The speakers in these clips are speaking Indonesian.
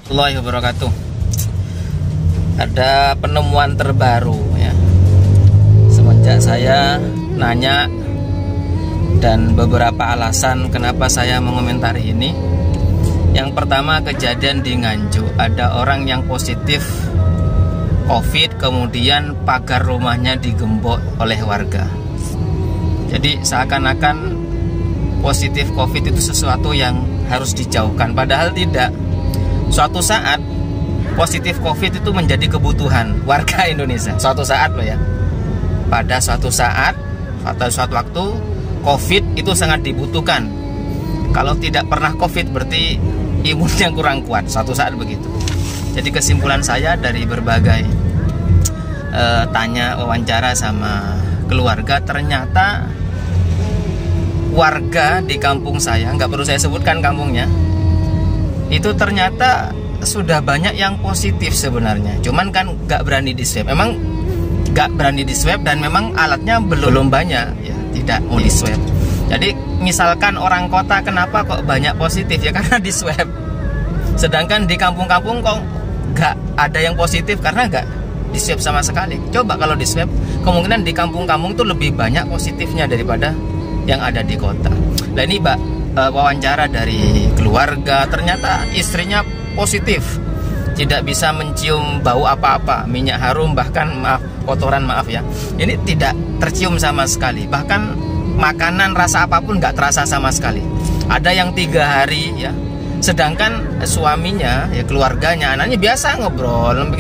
warahmatullahi wabarakatuh. Ada penemuan terbaru ya. Semenjak saya nanya dan beberapa alasan kenapa saya mengomentari ini. Yang pertama, kejadian di Nganjuk, ada orang yang positif COVID, kemudian pagar rumahnya digembok oleh warga. Jadi seakan-akan positif COVID itu sesuatu yang harus dijauhkan, padahal tidak. Suatu saat positif COVID itu menjadi kebutuhan warga Indonesia. Suatu saat loh ya. Pada suatu saat, pada suatu waktu, COVID itu sangat dibutuhkan. Kalau tidak pernah COVID berarti imunnya kurang kuat. Suatu saat begitu. Jadi kesimpulan saya dari berbagai tanya wawancara sama keluarga, ternyata warga di kampung saya, nggak perlu saya sebutkan kampungnya, itu ternyata sudah banyak yang positif sebenarnya. Cuman kan nggak berani di swab. Memang nggak berani di swab dan memang alatnya belum banyak ya, tidak mau di swab. Jadi misalkan orang kota kenapa kok banyak positif ya, karena di swab. Sedangkan di kampung-kampung kok nggak ada yang positif karena nggak di swab sama sekali. Coba kalau di swab, kemungkinan di kampung-kampung itu lebih banyak positifnya daripada yang ada di kota. Nah ini wawancara dari keluarga, ternyata istrinya positif, tidak bisa mencium bau apa-apa, minyak harum, bahkan kotoran ya, ini tidak tercium sama sekali. Bahkan makanan rasa apapun nggak terasa sama sekali. Ada yang 3 hari ya, sedangkan suaminya ya, keluarganya, anaknya biasa ngobrol,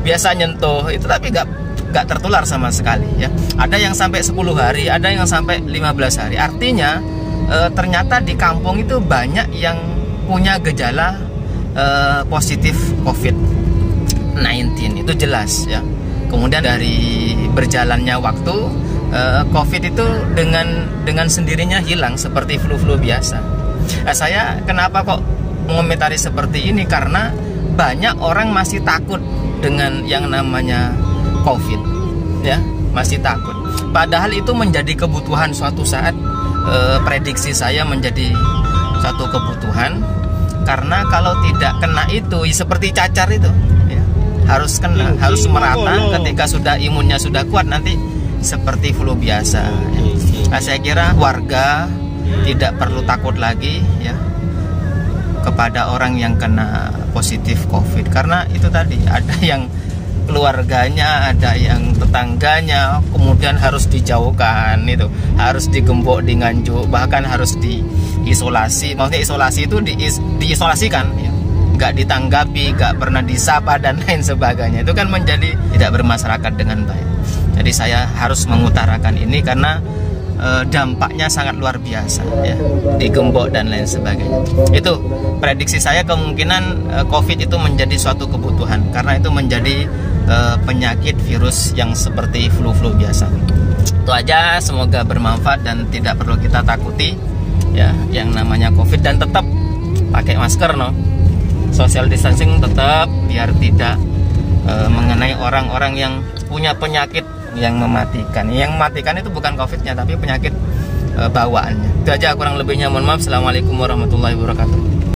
biasa nyentuh itu, tapi nggak tertular sama sekali ya. Ada yang sampai 10 hari, ada yang sampai 15 hari. Artinya ternyata di kampung itu banyak yang punya gejala positif COVID-19, itu jelas ya. Kemudian dari berjalannya waktu, COVID itu dengan sendirinya hilang seperti flu-flu biasa. Saya kenapa kok mengomentari seperti ini, karena banyak orang masih takut dengan yang namanya COVID ya, masih takut. Padahal itu menjadi kebutuhan suatu saat. Prediksi saya menjadi satu kebutuhan, karena kalau tidak kena itu seperti cacar itu ya, harus kena, harus merata. Ketika sudah imunnya sudah kuat, nanti seperti flu biasa ya. Nah, saya kira warga tidak perlu takut lagi ya kepada orang yang kena positif COVID, karena itu tadi ada yang keluarganya, ada yang tetangganya, kemudian harus dijauhkan, itu harus digembok di Nganjuk, bahkan harus diisolasi. Maksudnya isolasi itu diisolasikan ya, nggak ditanggapi, nggak pernah disapa dan lain sebagainya. Itu kan menjadi tidak bermasyarakat dengan baik. Jadi saya harus mengutarakan ini karena dampaknya sangat luar biasa ya, digembok dan lain sebagainya. Itu prediksi saya, kemungkinan COVID itu menjadi suatu kebutuhan, karena itu menjadi penyakit virus yang seperti flu-flu biasa. Itu aja, semoga bermanfaat dan tidak perlu kita takuti ya yang namanya COVID, dan tetap pakai masker social distancing tetap, biar tidak mengenai orang-orang yang punya penyakit yang mematikan. Yang mematikan itu bukan COVID-nya, tapi penyakit bawaannya. Itu aja, kurang lebihnya mohon maaf. Assalamualaikum warahmatullahi wabarakatuh.